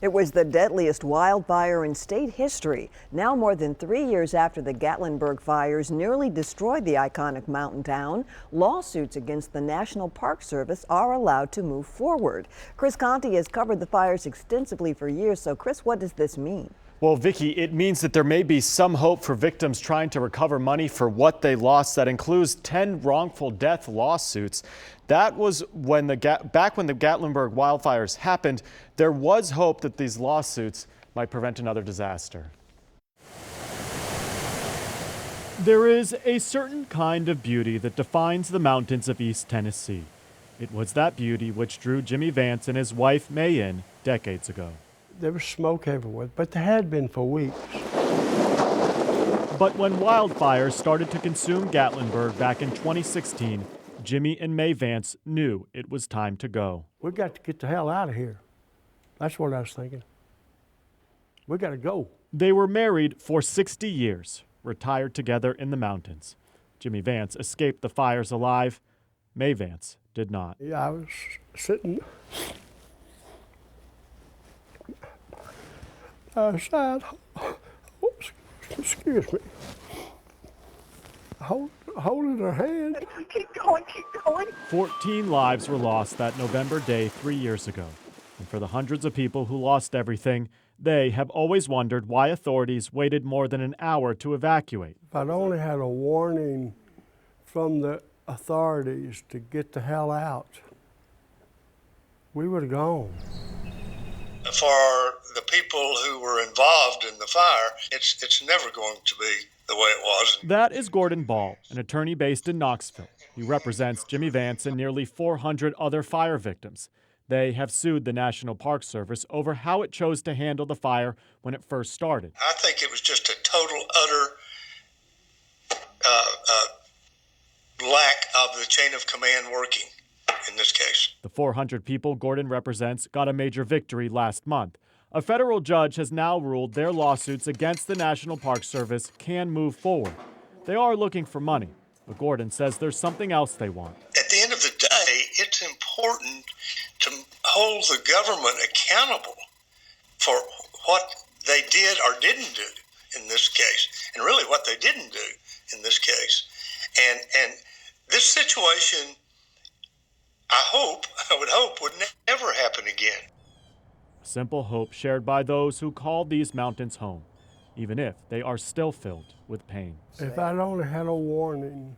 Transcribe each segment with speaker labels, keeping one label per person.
Speaker 1: It was the deadliest wildfire in state history. Now, more than 3 years after the Gatlinburg fires nearly destroyed the iconic mountain town, lawsuits against the National Park Service are allowed to move forward. Chris Conti has covered the fires extensively for years. So, Chris, what does this mean?
Speaker 2: Well, Vicki, it means that there may be some hope for victims trying to recover money for what they lost. That includes 10 wrongful death lawsuits. That was when back when the Gatlinburg wildfires happened. There was hope that these lawsuits might prevent another disaster. There is a certain kind of beauty that defines the mountains of East Tennessee. It was that beauty which drew Jimmy Vance and his wife May in decades ago.
Speaker 3: There was smoke everywhere, but there had been for weeks.
Speaker 2: But when wildfires started to consume Gatlinburg back in 2016, Jimmy and May Vance knew it was time to go.
Speaker 3: We got to get the hell out of here. That's what I was thinking. We got to go.
Speaker 2: They were married for 60 years, retired together in the mountains. Jimmy Vance escaped the fires alive. May Vance did not.
Speaker 3: Yeah, I was sitting outside, excuse me, holding her hand.
Speaker 1: Keep going, keep going.
Speaker 2: 14 lives were lost that November day 3 years ago. And for the hundreds of people who lost everything, they have always wondered why authorities waited more than an hour to evacuate.
Speaker 3: If I'd only had a warning from the authorities to get the hell out, we would have gone.
Speaker 4: For the people who were involved in the fire, it's never going to be the way it was.
Speaker 2: That is Gordon Ball, an attorney based in Knoxville. He represents Jimmy Vance and nearly 400 other fire victims. They have sued the National Park Service over how it chose to handle the fire when it first started.
Speaker 4: I think it was just a total, utter lack of the chain of command working in this case.
Speaker 2: The 400 people Gordon represents got a major victory last month. A federal judge has now ruled their lawsuits against the National Park Service can move forward. They are looking for money, but Gordon says there's something else they want.
Speaker 4: At the end of the day, it's important to hold the government accountable for what they did or didn't do in this case, and really what they didn't do in this case. And this situation, I would hope, would never happen again.
Speaker 2: A simple hope shared by those who call these mountains home, even if they are still filled with pain.
Speaker 3: If I'd only had a warning.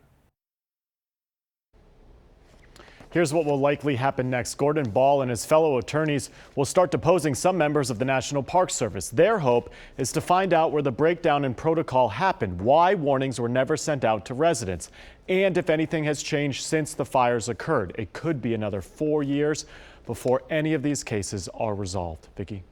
Speaker 2: Here's what will likely happen next. Gordon Ball and his fellow attorneys will start deposing some members of the National Park Service. Their hope is to find out where the breakdown in protocol happened, why warnings were never sent out to residents, and if anything has changed since the fires occurred. It could be another 4 years before any of these cases are resolved. Vicki?